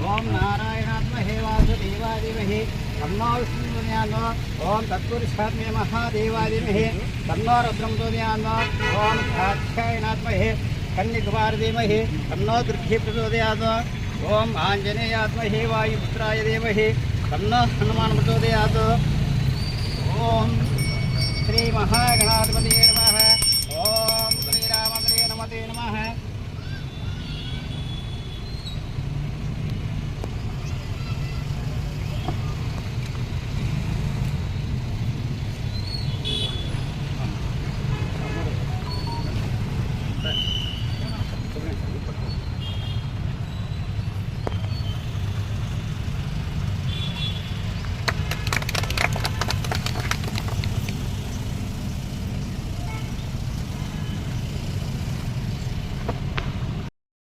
ओम नारायणात्महे वासुदेवादिमहे तन्नो विष्णुर्यानो ओम तत्पुरुषात्मे महादेवादिमहे तन्नो रुद्रं प्रचोदयानो ओम कात्यायनात्महे कन्यकुमारधीमहि तन्नो दुर्गे प्रचोदयानो ओम आंजनेयात्महे वायुपुत्राय धीमहि तन्नो हनुमान प्रचोदयात् ओम श्री महागणाधिपतये नमः ओम श्री रामचन्द्राय नमः